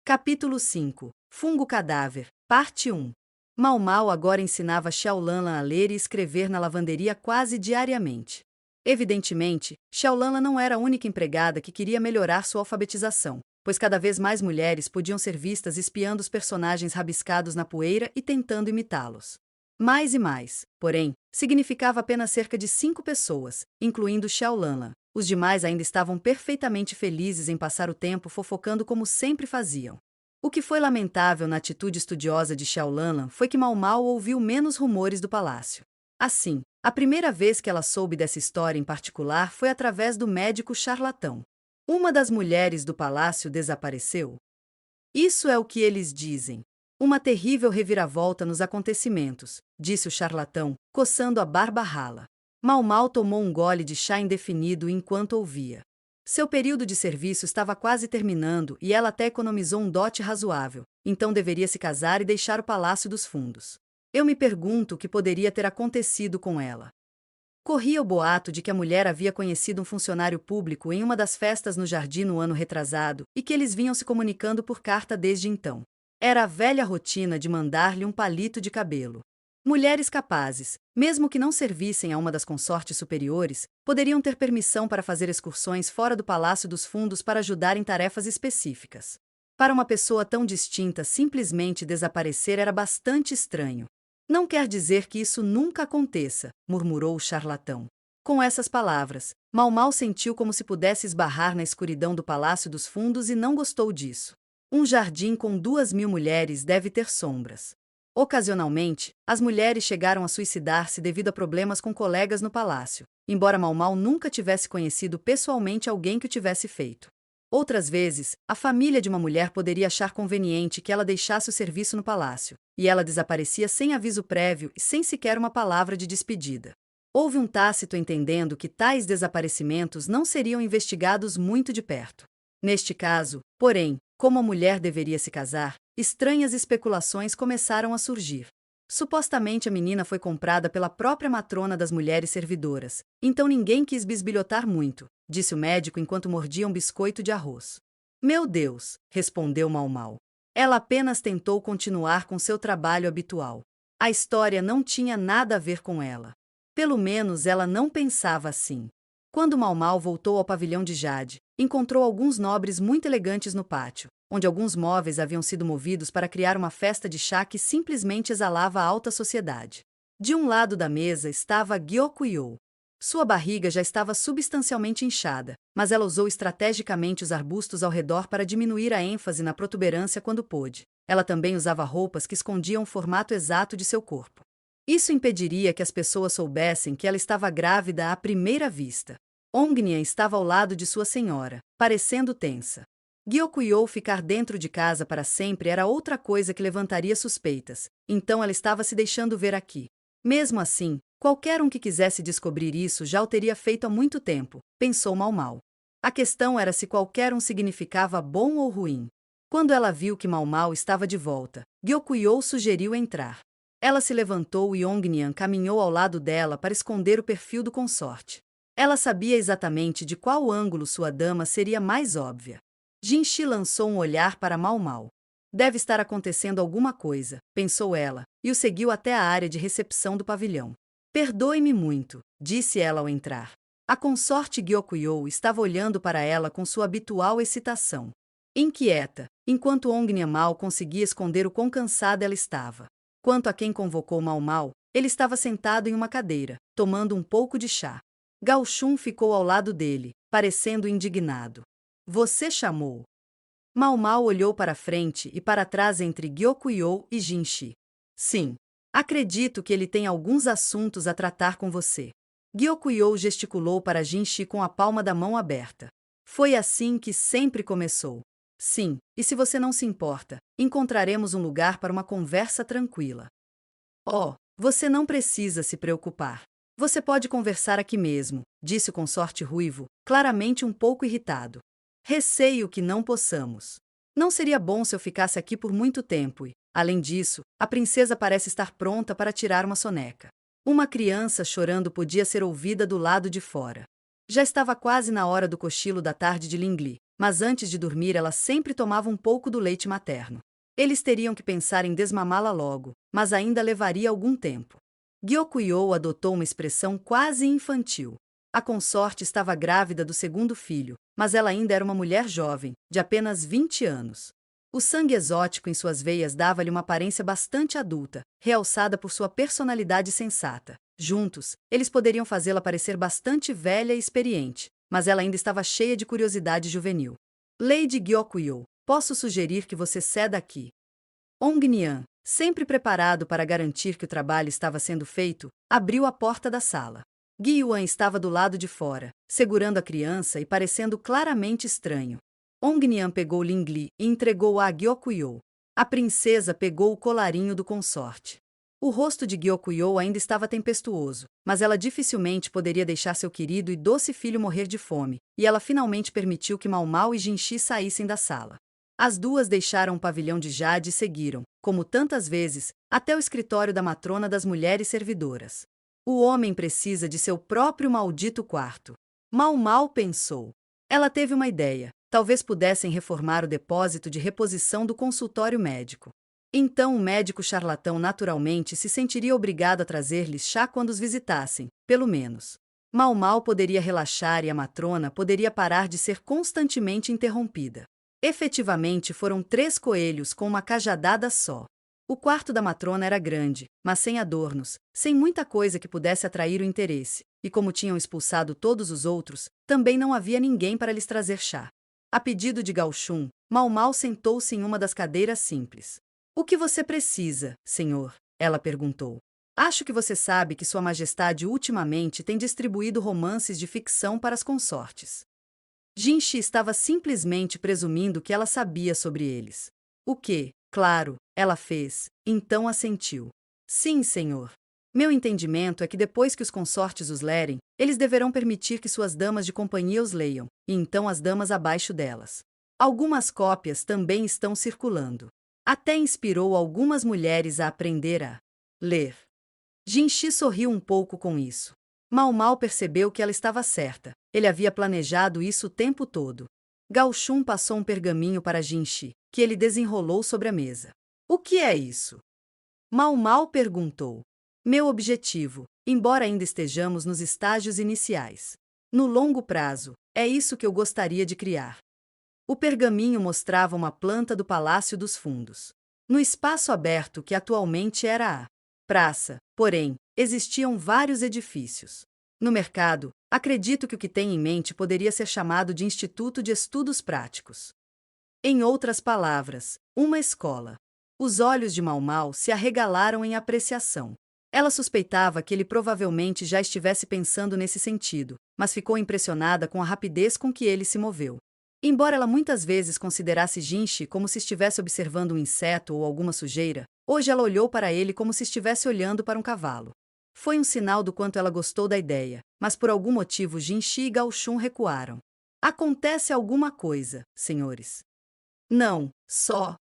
Capítulo 5. Fungo Cadáver, Parte 1. Mau Mau agora ensinava Xiaolanlan a ler e escrever na lavanderia quase diariamente. Evidentemente, Xiaolanlan não era a única empregada que queria melhorar sua alfabetização, pois cada vez mais mulheres podiam ser vistas espiando os personagens rabiscados na poeira e tentando imitá-los. Mais e mais, porém, significava apenas cerca de 5 pessoas, incluindo Xiaolanlan. Os demais ainda estavam perfeitamente felizes em passar o tempo fofocando como sempre faziam. O que foi lamentável na atitude estudiosa de Xiaolanlan foi que Mau Mau ouviu menos rumores do palácio. Assim, a primeira vez que ela soube dessa história em particular foi através do médico charlatão. Uma das mulheres do palácio desapareceu. Isso é o que eles dizem. Uma terrível reviravolta nos acontecimentos, disse o charlatão, coçando a barba rala. Mau Mau tomou um gole de chá indefinido enquanto ouvia. Seu período de serviço estava quase terminando e ela até economizou um dote razoável, então deveria se casar e deixar o Palácio dos Fundos. Eu me pergunto o que poderia ter acontecido com ela. Corria o boato de que a mulher havia conhecido um funcionário público em uma das festas no jardim no ano retrasado e que eles vinham se comunicando por carta desde então. Era a velha rotina de mandar-lhe um palito de cabelo. Mulheres capazes, mesmo que não servissem a uma das consortes superiores, poderiam ter permissão para fazer excursões fora do Palácio dos Fundos para ajudar em tarefas específicas. Para uma pessoa tão distinta, simplesmente desaparecer era bastante estranho. Não quer dizer que isso nunca aconteça, murmurou o charlatão. Com essas palavras, Mau Mau sentiu como se pudesse esbarrar na escuridão do Palácio dos Fundos e não gostou disso. Um jardim com 2.000 mulheres deve ter sombras. Ocasionalmente, as mulheres chegaram a suicidar-se devido a problemas com colegas no palácio, embora Mau Mau nunca tivesse conhecido pessoalmente alguém que o tivesse feito. Outras vezes, a família de uma mulher poderia achar conveniente que ela deixasse o serviço no palácio, e ela desaparecia sem aviso prévio e sem sequer uma palavra de despedida. Houve um tácito entendendo que tais desaparecimentos não seriam investigados muito de perto. Neste caso, porém, como a mulher deveria se casar, estranhas especulações começaram a surgir. Supostamente a menina foi comprada pela própria matrona das mulheres servidoras, então ninguém quis bisbilhotar muito, disse o médico enquanto mordia um biscoito de arroz. Meu Deus, respondeu Mau Mau. Ela apenas tentou continuar com seu trabalho habitual. A história não tinha nada a ver com ela. Pelo menos ela não pensava assim. Quando Mau Mau voltou ao pavilhão de Jade, encontrou alguns nobres muito elegantes no pátio, onde alguns móveis haviam sido movidos para criar uma festa de chá que simplesmente exalava a alta sociedade. De um lado da mesa estava Gyokuyou. Sua barriga já estava substancialmente inchada, mas ela usou estrategicamente os arbustos ao redor para diminuir a ênfase na protuberância quando pôde. Ela também usava roupas que escondiam o formato exato de seu corpo. Isso impediria que as pessoas soubessem que ela estava grávida à primeira vista. Ongnian estava ao lado de sua senhora, parecendo tensa. Gyokuyou ficar dentro de casa para sempre era outra coisa que levantaria suspeitas, então ela estava se deixando ver aqui. Mesmo assim, qualquer um que quisesse descobrir isso já o teria feito há muito tempo, pensou Mau Mau. A questão era se qualquer um significava bom ou ruim. Quando ela viu que Mau Mau estava de volta, Gyokuyou sugeriu entrar. Ela se levantou e Ongnian caminhou ao lado dela para esconder o perfil do consorte. Ela sabia exatamente de qual ângulo sua dama seria mais óbvia. Jinxi lançou um olhar para Mau Mau. Deve estar acontecendo alguma coisa, pensou ela, e o seguiu até a área de recepção do pavilhão. Perdoe-me muito, disse ela ao entrar. A consorte Gyokuyou estava olhando para ela com sua habitual excitação. Inquieta, enquanto Ongnian mal conseguia esconder o quão cansada ela estava. Quanto a quem convocou Mau Mau, ele estava sentado em uma cadeira, tomando um pouco de chá. Gao Shun ficou ao lado dele, parecendo indignado. Você chamou? Mau Mau olhou para frente e para trás entre Gyokuyou e Jinxi. Sim. Acredito que ele tem alguns assuntos a tratar com você. Gyokuyou gesticulou para Jinxi com a palma da mão aberta. Foi assim que sempre começou. Sim, e se você não se importa, encontraremos um lugar para uma conversa tranquila. Oh, você não precisa se preocupar. Você pode conversar aqui mesmo, disse o consorte ruivo, claramente um pouco irritado. Receio que não possamos. Não seria bom se eu ficasse aqui por muito tempo e, além disso, a princesa parece estar pronta para tirar uma soneca. Uma criança chorando podia ser ouvida do lado de fora. Já estava quase na hora do cochilo da tarde de Lingli, mas antes de dormir ela sempre tomava um pouco do leite materno. Eles teriam que pensar em desmamá-la logo, mas ainda levaria algum tempo. Gyokuyo adotou uma expressão quase infantil. A consorte estava grávida do segundo filho, mas ela ainda era uma mulher jovem, de apenas 20 anos. O sangue exótico em suas veias dava-lhe uma aparência bastante adulta, realçada por sua personalidade sensata. Juntos, eles poderiam fazê-la parecer bastante velha e experiente, mas ela ainda estava cheia de curiosidade juvenil. Lady Gyokuyo, posso sugerir que você ceda aqui. Ongnian, sempre preparado para garantir que o trabalho estava sendo feito, abriu a porta da sala. Gyuan estava do lado de fora, segurando a criança e parecendo claramente estranho. Ongnian pegou Lingli e entregou-a a Gyokuyo. A princesa pegou o colarinho do consorte. O rosto de Gyokuyo ainda estava tempestuoso, mas ela dificilmente poderia deixar seu querido e doce filho morrer de fome, e ela finalmente permitiu que Mau Mau e Jinchi saíssem da sala. As duas deixaram o pavilhão de Jade e seguiram, como tantas vezes, até o escritório da matrona das mulheres servidoras. O homem precisa de seu próprio maldito quarto. Mau Mau pensou. Ela teve uma ideia. Talvez pudessem reformar o depósito de reposição do consultório médico. Então o médico charlatão naturalmente se sentiria obrigado a trazer-lhes chá quando os visitassem, pelo menos. Mau Mau poderia relaxar e a matrona poderia parar de ser constantemente interrompida. Efetivamente foram 3 coelhos com uma cajadada só. O quarto da matrona era grande, mas sem adornos, sem muita coisa que pudesse atrair o interesse, e como tinham expulsado todos os outros, também não havia ninguém para lhes trazer chá. A pedido de Gao-chun, Mau Mau sentou-se em uma das cadeiras simples. O que você precisa, senhor? Ela perguntou. Acho que você sabe que Sua Majestade ultimamente tem distribuído romances de ficção para as consortes. Jinchi estava simplesmente presumindo que ela sabia sobre eles. O que, claro, ela fez, então assentiu. Sim, senhor. Meu entendimento é que depois que os consortes os lerem, eles deverão permitir que suas damas de companhia os leiam, e então as damas abaixo delas. Algumas cópias também estão circulando. Até inspirou algumas mulheres a aprender a ler. Jinchi sorriu um pouco com isso. Mau Mau percebeu que ela estava certa. Ele havia planejado isso o tempo todo. Gao-chun passou um pergaminho para Jinchi, que ele desenrolou sobre a mesa. O que é isso? Mau Mau perguntou. Meu objetivo, embora ainda estejamos nos estágios iniciais. No longo prazo, é isso que eu gostaria de criar. O pergaminho mostrava uma planta do Palácio dos Fundos. No espaço aberto que atualmente era a praça, porém, existiam vários edifícios. No mercado, acredito que o que tem em mente poderia ser chamado de Instituto de Estudos Práticos. Em outras palavras, uma escola. Os olhos de Mau Mau se arregalaram em apreciação. Ela suspeitava que ele provavelmente já estivesse pensando nesse sentido, mas ficou impressionada com a rapidez com que ele se moveu. Embora ela muitas vezes considerasse Jinchi como se estivesse observando um inseto ou alguma sujeira, hoje ela olhou para ele como se estivesse olhando para um cavalo. Foi um sinal do quanto ela gostou da ideia, mas por algum motivo Jinchi e Gao-chun recuaram. Acontece alguma coisa, senhores. Não,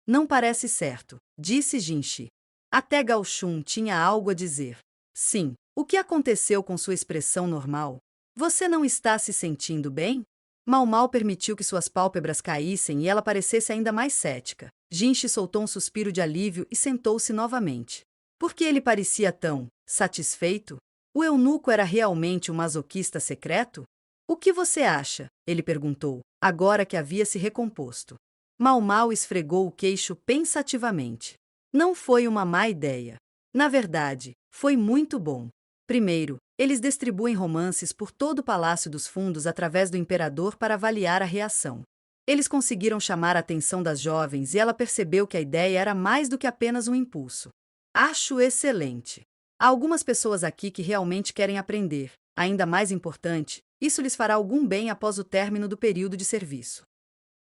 não parece certo, disse Jinchi. Até Gao-chun tinha algo a dizer. Sim, o que aconteceu com sua expressão normal? Você não está se sentindo bem? Mau Mau permitiu que suas pálpebras caíssem e ela parecesse ainda mais cética. Jinchi soltou um suspiro de alívio e sentou-se novamente. Por que ele parecia tão satisfeito? O eunuco era realmente um masoquista secreto? O que você acha? Ele perguntou, agora que havia se recomposto. Mau Mau esfregou o queixo pensativamente. Não foi uma má ideia. Na verdade, foi muito bom. Primeiro, eles distribuem romances por todo o Palácio dos Fundos através do imperador para avaliar a reação. Eles conseguiram chamar a atenção das jovens e ela percebeu que a ideia era mais do que apenas um impulso. Acho excelente. Há algumas pessoas aqui que realmente querem aprender. Ainda mais importante, isso lhes fará algum bem após o término do período de serviço.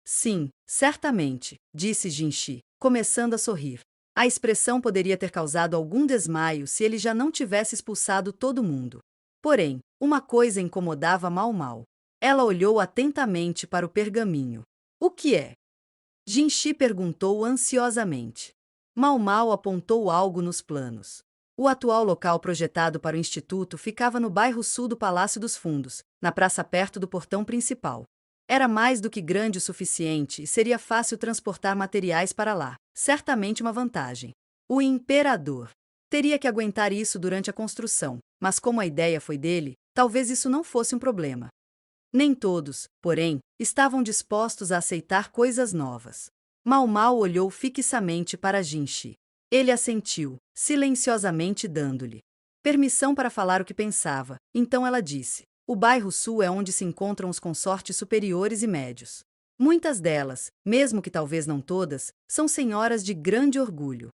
Sim, certamente, disse Jinchi, começando a sorrir. A expressão poderia ter causado algum desmaio se ele já não tivesse expulsado todo mundo. Porém, uma coisa incomodava Mau Mau. Ela olhou atentamente para o pergaminho. O que é? Jinchi perguntou ansiosamente. Mau Mau apontou algo nos planos. O atual local projetado para o instituto ficava no bairro sul do Palácio dos Fundos, na praça perto do portão principal. Era mais do que grande o suficiente e seria fácil transportar materiais para lá. Certamente uma vantagem. O imperador teria que aguentar isso durante a construção, mas como a ideia foi dele, talvez isso não fosse um problema. Nem todos, porém, estavam dispostos a aceitar coisas novas. Mau Mau olhou fixamente para Jinchi. Ele assentiu, silenciosamente dando-lhe permissão para falar o que pensava. Então ela disse: o bairro sul é onde se encontram os consortes superiores e médios. Muitas delas, mesmo que talvez não todas, são senhoras de grande orgulho.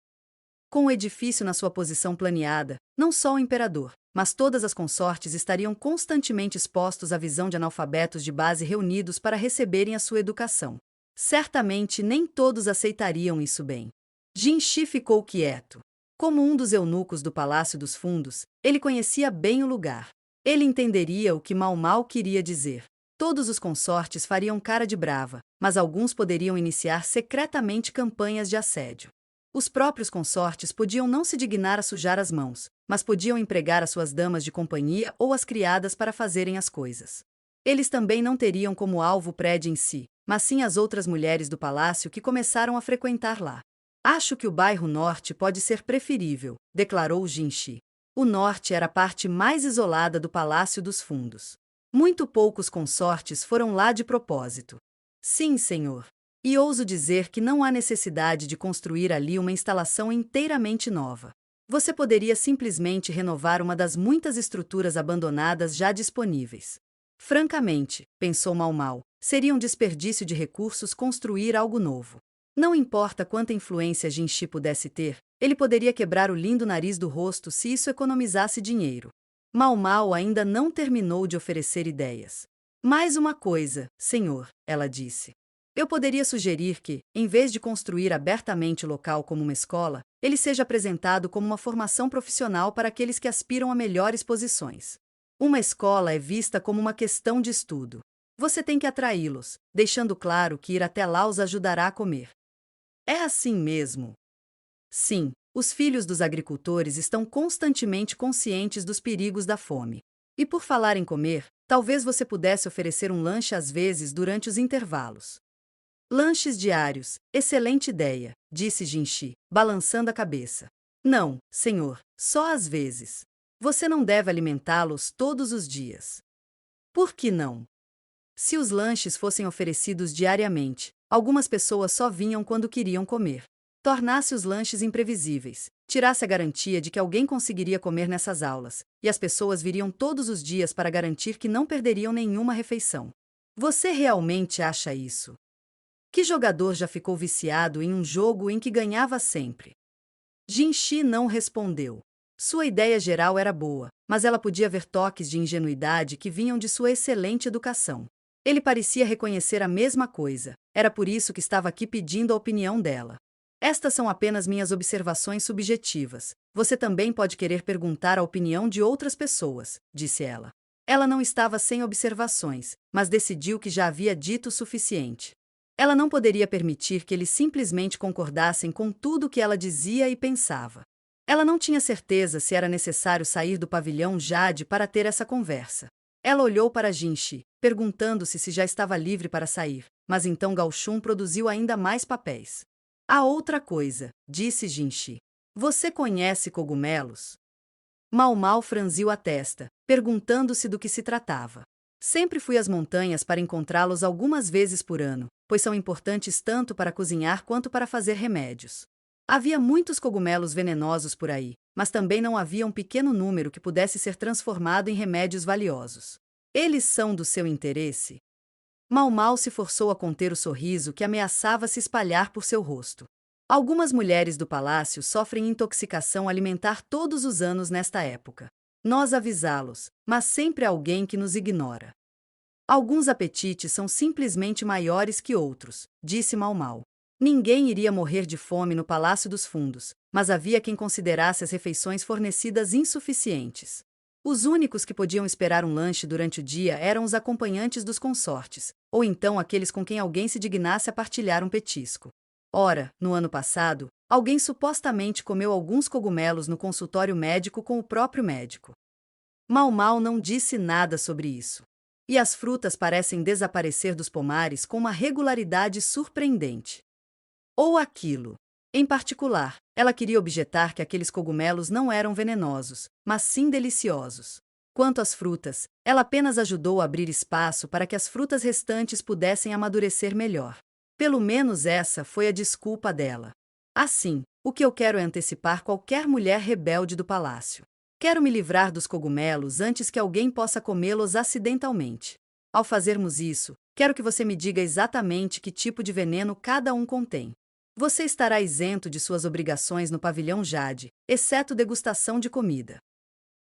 Com o edifício na sua posição planeada, não só o imperador, mas todas as consortes estariam constantemente expostos à visão de analfabetos de base reunidos para receberem a sua educação. Certamente nem todos aceitariam isso bem. Jinchi ficou quieto. Como um dos eunucos do Palácio dos Fundos, ele conhecia bem o lugar. Ele entenderia o que Mau Mau queria dizer. Todos os consortes fariam cara de brava, mas alguns poderiam iniciar secretamente campanhas de assédio. Os próprios consortes podiam não se dignar a sujar as mãos, mas podiam empregar as suas damas de companhia ou as criadas para fazerem as coisas. Eles também não teriam como alvo o prédio em si, mas sim as outras mulheres do palácio que começaram a frequentar lá. Acho que o bairro norte pode ser preferível, declarou Jinchi. O norte era a parte mais isolada do Palácio dos Fundos. Muito poucos consortes foram lá de propósito. Sim, senhor. E ouso dizer que não há necessidade de construir ali uma instalação inteiramente nova. Você poderia simplesmente renovar uma das muitas estruturas abandonadas já disponíveis. Francamente, pensou Mau Mau, seria um desperdício de recursos construir algo novo. Não importa quanta influência Jinchi pudesse ter, ele poderia quebrar o lindo nariz do rosto se isso economizasse dinheiro. Mau Mau ainda não terminou de oferecer ideias. Mais uma coisa, senhor, ela disse. Eu poderia sugerir que, em vez de construir abertamente o local como uma escola, ele seja apresentado como uma formação profissional para aqueles que aspiram a melhores posições. Uma escola é vista como uma questão de estudo. Você tem que atraí-los, deixando claro que ir até lá os ajudará a comer. É assim mesmo? Sim, os filhos dos agricultores estão constantemente conscientes dos perigos da fome. E por falar em comer, talvez você pudesse oferecer um lanche às vezes durante os intervalos. Lanches diários, excelente ideia, disse Jinchi, balançando a cabeça. Não, senhor, só às vezes. Você não deve alimentá-los todos os dias. Por que não? Se os lanches fossem oferecidos diariamente, algumas pessoas só vinham quando queriam comer. Tornasse os lanches imprevisíveis, tirasse a garantia de que alguém conseguiria comer nessas aulas, e as pessoas viriam todos os dias para garantir que não perderiam nenhuma refeição. Você realmente acha isso? Que jogador já ficou viciado em um jogo em que ganhava sempre? Jinchi não respondeu. Sua ideia geral era boa, mas ela podia ver toques de ingenuidade que vinham de sua excelente educação. Ele parecia reconhecer a mesma coisa, era por isso que estava aqui pedindo a opinião dela. Estas são apenas minhas observações subjetivas. Você também pode querer perguntar a opinião de outras pessoas, disse ela. Ela não estava sem observações, mas decidiu que já havia dito o suficiente. Ela não poderia permitir que eles simplesmente concordassem com tudo o que ela dizia e pensava. Ela não tinha certeza se era necessário sair do pavilhão Jade para ter essa conversa. Ela olhou para Jinchi, perguntando-se se já estava livre para sair, mas então Gao Shun produziu ainda mais papéis. Há outra coisa, disse Jinchi. Você conhece cogumelos? Mau Mau franziu a testa, perguntando-se do que se tratava. Sempre fui às montanhas para encontrá-los algumas vezes por ano, pois são importantes tanto para cozinhar quanto para fazer remédios. Havia muitos cogumelos venenosos por aí, mas também não havia um pequeno número que pudesse ser transformado em remédios valiosos. Eles são do seu interesse? Mau Mau se forçou a conter o sorriso que ameaçava se espalhar por seu rosto. Algumas mulheres do palácio sofrem intoxicação alimentar todos os anos nesta época. Nós avisá-los, mas sempre há alguém que nos ignora. Alguns apetites são simplesmente maiores que outros, disse Mau Mau. Ninguém iria morrer de fome no Palácio dos Fundos, mas havia quem considerasse as refeições fornecidas insuficientes. Os únicos que podiam esperar um lanche durante o dia eram os acompanhantes dos consortes, ou então aqueles com quem alguém se dignasse a partilhar um petisco. Ora, no ano passado, alguém supostamente comeu alguns cogumelos no consultório médico com o próprio médico. Mau Mau não disse nada sobre isso. E as frutas parecem desaparecer dos pomares com uma regularidade surpreendente. Ou aquilo. Em particular, ela queria objetar que aqueles cogumelos não eram venenosos, mas sim deliciosos. Quanto às frutas, ela apenas ajudou a abrir espaço para que as frutas restantes pudessem amadurecer melhor. Pelo menos essa foi a desculpa dela. Assim, o que eu quero é antecipar qualquer mulher rebelde do palácio. Quero me livrar dos cogumelos antes que alguém possa comê-los acidentalmente. Ao fazermos isso, quero que você me diga exatamente que tipo de veneno cada um contém. Você estará isento de suas obrigações no pavilhão Jade, exceto degustação de comida.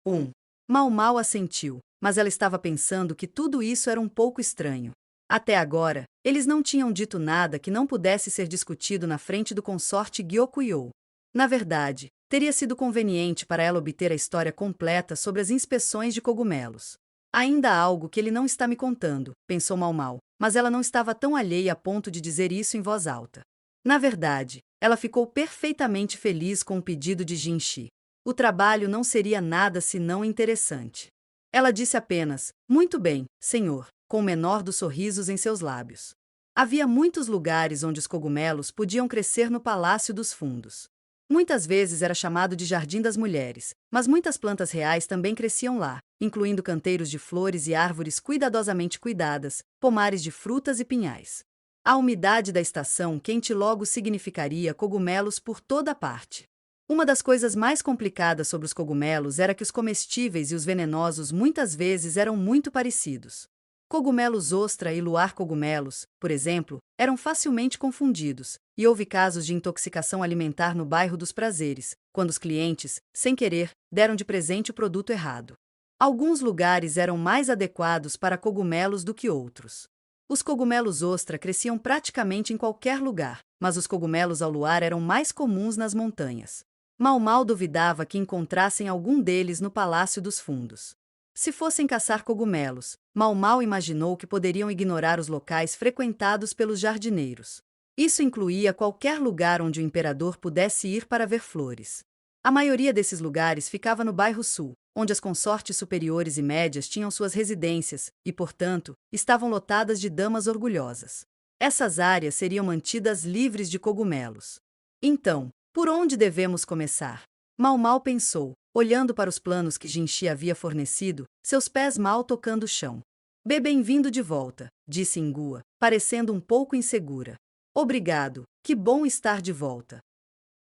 1. Mau Mau assentiu, mas ela estava pensando que tudo isso era um pouco estranho. Até agora, eles não tinham dito nada que não pudesse ser discutido na frente do consorte Gyokuyo. Na verdade, teria sido conveniente para ela obter a história completa sobre as inspeções de cogumelos. Ainda há algo que ele não está me contando, pensou Mau Mau, mas ela não estava tão alheia a ponto de dizer isso em voz alta. Na verdade, ela ficou perfeitamente feliz com o pedido de Jinshi. O trabalho não seria nada senão interessante. Ela disse apenas, muito bem, senhor, com o menor dos sorrisos em seus lábios. Havia muitos lugares onde os cogumelos podiam crescer no Palácio dos Fundos. Muitas vezes era chamado de Jardim das Mulheres, mas muitas plantas reais também cresciam lá, incluindo canteiros de flores e árvores cuidadosamente cuidadas, pomares de frutas e pinhais. A umidade da estação quente logo significaria cogumelos por toda parte. Uma das coisas mais complicadas sobre os cogumelos era que os comestíveis e os venenosos muitas vezes eram muito parecidos. Cogumelos ostra e luar cogumelos, por exemplo, eram facilmente confundidos, e houve casos de intoxicação alimentar no bairro dos Prazeres, quando os clientes, sem querer, deram de presente o produto errado. Alguns lugares eram mais adequados para cogumelos do que outros. Os cogumelos ostra cresciam praticamente em qualquer lugar, mas os cogumelos ao luar eram mais comuns nas montanhas. Mau Mau duvidava que encontrassem algum deles no Palácio dos Fundos. Se fossem caçar cogumelos, Mau Mau imaginou que poderiam ignorar os locais frequentados pelos jardineiros. Isso incluía qualquer lugar onde o imperador pudesse ir para ver flores. A maioria desses lugares ficava no bairro sul, onde as consortes superiores e médias tinham suas residências e, portanto, estavam lotadas de damas orgulhosas. Essas áreas seriam mantidas livres de cogumelos. Então, por onde devemos começar? Mau Mau pensou, olhando para os planos que Jinshi havia fornecido, seus pés mal tocando o chão. Bem-vindo de volta, disse Ingua, parecendo um pouco insegura. Obrigado, que bom estar de volta.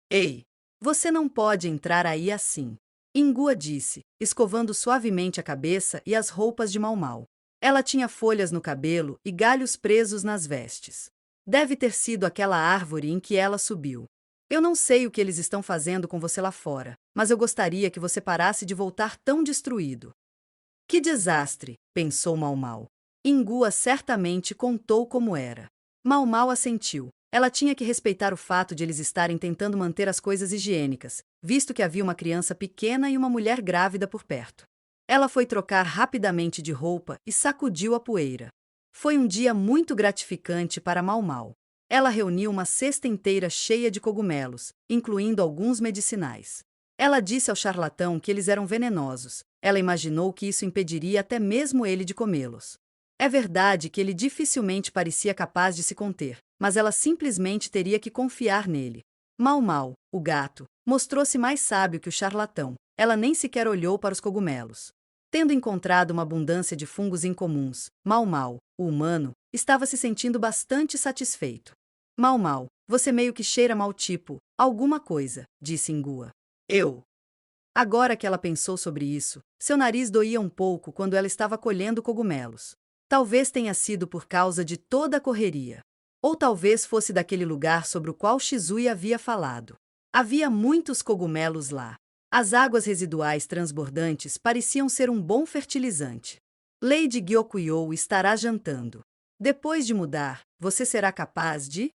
Ei, você não pode entrar aí assim. Ingua disse, escovando suavemente a cabeça e as roupas de Mau Mau. Ela tinha folhas no cabelo e galhos presos nas vestes. Deve ter sido aquela árvore em que ela subiu. Eu não sei o que eles estão fazendo com você lá fora, mas eu gostaria que você parasse de voltar tão destruído. Que desastre, pensou Mau Mau. Ingua certamente contou como era. Mau Mau assentiu. Ela tinha que respeitar o fato de eles estarem tentando manter as coisas higiênicas, visto que havia uma criança pequena e uma mulher grávida por perto. Ela foi trocar rapidamente de roupa e sacudiu a poeira. Foi um dia muito gratificante para Mau Mau. Ela reuniu uma cesta inteira cheia de cogumelos, incluindo alguns medicinais. Ela disse ao charlatão que eles eram venenosos. Ela imaginou que isso impediria até mesmo ele de comê-los. É verdade que ele dificilmente parecia capaz de se conter, mas ela simplesmente teria que confiar nele. Mau Mau, o gato, mostrou-se mais sábio que o charlatão. Ela nem sequer olhou para os cogumelos. Tendo encontrado uma abundância de fungos incomuns, Mau Mau, o humano, estava se sentindo bastante satisfeito. Mau Mau, você meio que cheira mal tipo, alguma coisa, disse Ingua. Eu. Agora que ela pensou sobre isso, seu nariz doía um pouco quando ela estava colhendo cogumelos. Talvez tenha sido por causa de toda a correria. Ou talvez fosse daquele lugar sobre o qual Shizui havia falado. Havia muitos cogumelos lá. As águas residuais transbordantes pareciam ser um bom fertilizante. Lady Gyokuyo estará jantando. Depois de mudar, você será capaz de...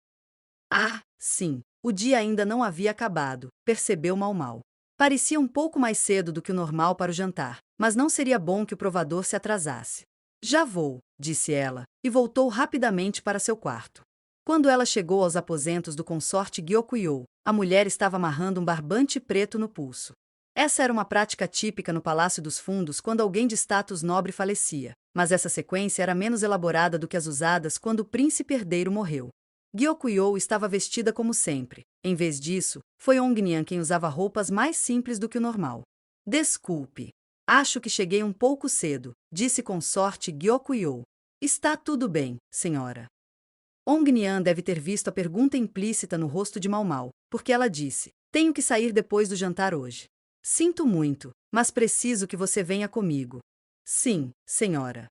Ah, sim, o dia ainda não havia acabado, percebeu Mau Mau. Parecia um pouco mais cedo do que o normal para o jantar, mas não seria bom que o provador se atrasasse. Já vou, disse ela, e voltou rapidamente para seu quarto. Quando ela chegou aos aposentos do consorte Gyokuyo, a mulher estava amarrando um barbante preto no pulso. Essa era uma prática típica no Palácio dos Fundos quando alguém de status nobre falecia, mas essa sequência era menos elaborada do que as usadas quando o príncipe herdeiro morreu. Gyeokuyou estava vestida como sempre. Em vez disso, foi Ongnian quem usava roupas mais simples do que o normal. Desculpe. Acho que cheguei um pouco cedo, disse com sorte Gyeokuyou. Está tudo bem, senhora. Ongnian deve ter visto a pergunta implícita no rosto de Mau Mau, porque ela disse: tenho que sair depois do jantar hoje. Sinto muito, mas preciso que você venha comigo. Sim, senhora.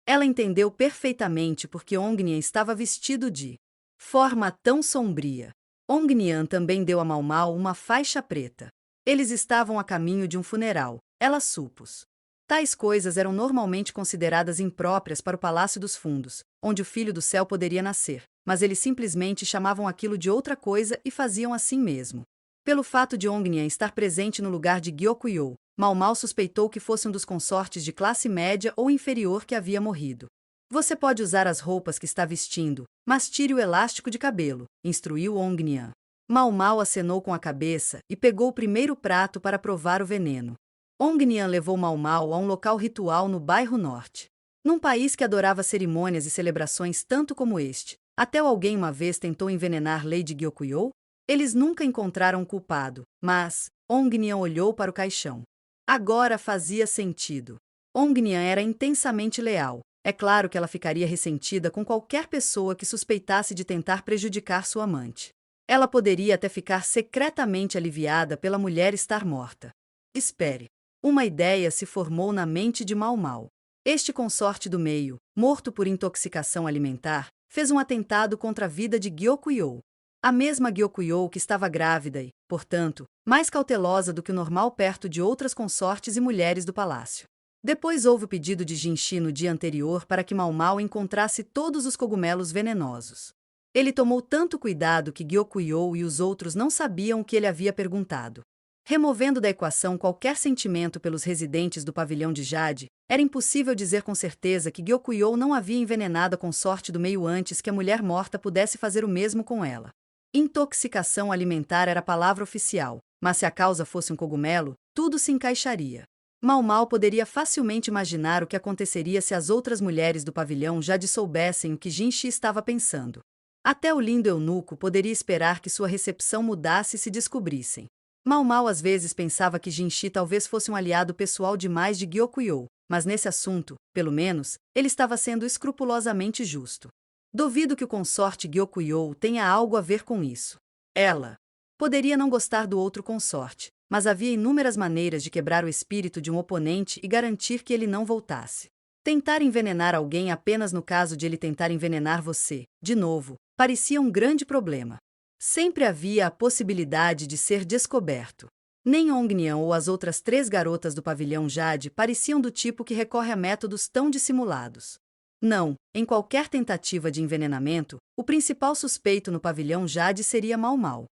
Ela entendeu perfeitamente porque Ongnian estava vestido de forma tão sombria. Ongnian também deu a Mau Mau uma faixa preta. Eles estavam a caminho de um funeral, ela supôs. Tais coisas eram normalmente consideradas impróprias para o Palácio dos Fundos, onde o Filho do Céu poderia nascer, mas eles simplesmente chamavam aquilo de outra coisa e faziam assim mesmo. Pelo fato de Ongnian estar presente no lugar de Gyeokuyou, Mau Mau suspeitou que fosse um dos consortes de classe média ou inferior que havia morrido. Você pode usar as roupas que está vestindo, mas tire o elástico de cabelo, instruiu Ongnian. Mau Mau acenou com a cabeça e pegou o primeiro prato para provar o veneno. Ongnian levou Mau Mau a um local ritual no bairro norte. Num país que adorava cerimônias e celebrações tanto como este, até alguém uma vez tentou envenenar Lady Gyeokuyou? Eles nunca encontraram um culpado, mas Ongnian olhou para o caixão. Agora fazia sentido. Ongnian era intensamente leal. É claro que ela ficaria ressentida com qualquer pessoa que suspeitasse de tentar prejudicar sua amante. Ela poderia até ficar secretamente aliviada pela mulher estar morta. Espere. Uma ideia se formou na mente de Mau Mau. Este consorte do meio, morto por intoxicação alimentar, fez um atentado contra a vida de Gyeokuyou. A mesma Gyeokuyou que estava grávida e, portanto, mais cautelosa do que o normal perto de outras consortes e mulheres do palácio. Depois houve o pedido de Jinshi no dia anterior para que Mau Mau encontrasse todos os cogumelos venenosos. Ele tomou tanto cuidado que Gyeokuyou e os outros não sabiam o que ele havia perguntado. Removendo da equação qualquer sentimento pelos residentes do pavilhão de Jade, era impossível dizer com certeza que Gyeokuyou não havia envenenado a consorte do meio antes que a mulher morta pudesse fazer o mesmo com ela. Intoxicação alimentar era a palavra oficial, mas se a causa fosse um cogumelo, tudo se encaixaria. Mau Mau poderia facilmente imaginar o que aconteceria se as outras mulheres do pavilhão já soubessem o que Jinshi estava pensando. Até o lindo eunuco poderia esperar que sua recepção mudasse se descobrissem. Mau Mau às vezes pensava que Jinshi talvez fosse um aliado pessoal demais de Gyeokuyou, mas nesse assunto, pelo menos, ele estava sendo escrupulosamente justo. Duvido que o consorte Gyeokuyou tenha algo a ver com isso. Ela poderia não gostar do outro consorte, mas havia inúmeras maneiras de quebrar o espírito de um oponente e garantir que ele não voltasse. Tentar envenenar alguém apenas no caso de ele tentar envenenar você, de novo, parecia um grande problema. Sempre havia a possibilidade de ser descoberto. Nem Ongnian ou as outras 3 garotas do pavilhão Jade pareciam do tipo que recorre a métodos tão dissimulados. Não, em qualquer tentativa de envenenamento, o principal suspeito no pavilhão Jade seria Mau Mau.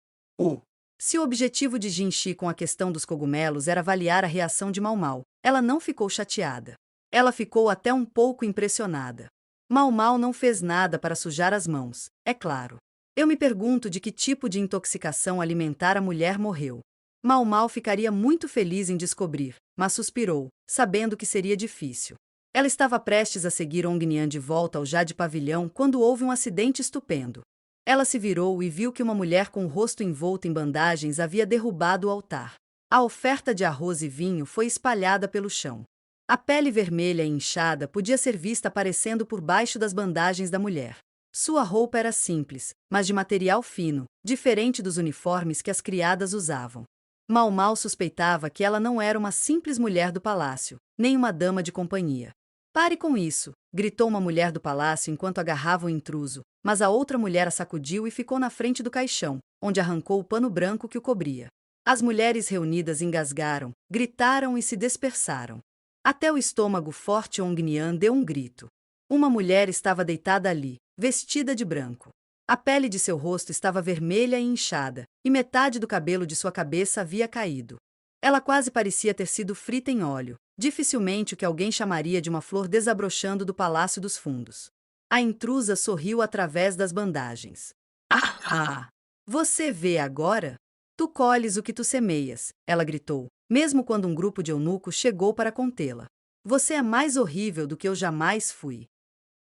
Se o objetivo de Jinshi com a questão dos cogumelos era avaliar a reação de Mau Mau, ela não ficou chateada. Ela ficou até um pouco impressionada. Mau Mau não fez nada para sujar as mãos, é claro. Eu me pergunto de que tipo de intoxicação alimentar a mulher morreu. Mau Mau ficaria muito feliz em descobrir, mas suspirou, sabendo que seria difícil. Ela estava prestes a seguir Ongnian de volta ao Jade Pavilhão quando houve um acidente estupendo. Ela se virou e viu que uma mulher com o rosto envolto em bandagens havia derrubado o altar. A oferta de arroz e vinho foi espalhada pelo chão. A pele vermelha e inchada podia ser vista aparecendo por baixo das bandagens da mulher. Sua roupa era simples, mas de material fino, diferente dos uniformes que as criadas usavam. Mau Mau suspeitava que ela não era uma simples mulher do palácio, nem uma dama de companhia. Pare com isso, gritou uma mulher do palácio enquanto agarrava o intruso, mas a outra mulher a sacudiu e ficou na frente do caixão, onde arrancou o pano branco que o cobria. As mulheres reunidas engasgaram, gritaram e se dispersaram. Até o estômago forte Ongnian deu um grito. Uma mulher estava deitada ali, vestida de branco. A pele de seu rosto estava vermelha e inchada, e metade do cabelo de sua cabeça havia caído. Ela quase parecia ter sido frita em óleo, dificilmente o que alguém chamaria de uma flor desabrochando do Palácio dos Fundos. A intrusa sorriu através das bandagens. Ah! Você vê agora? Tu colhes o que tu semeias, ela gritou, mesmo quando um grupo de eunucos chegou para contê-la. Você é mais horrível do que eu jamais fui.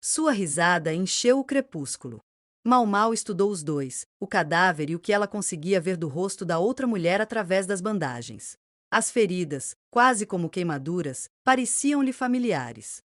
Sua risada encheu o crepúsculo. Mau Mau estudou os dois, o cadáver e o que ela conseguia ver do rosto da outra mulher através das bandagens. As feridas, quase como queimaduras, pareciam-lhe familiares.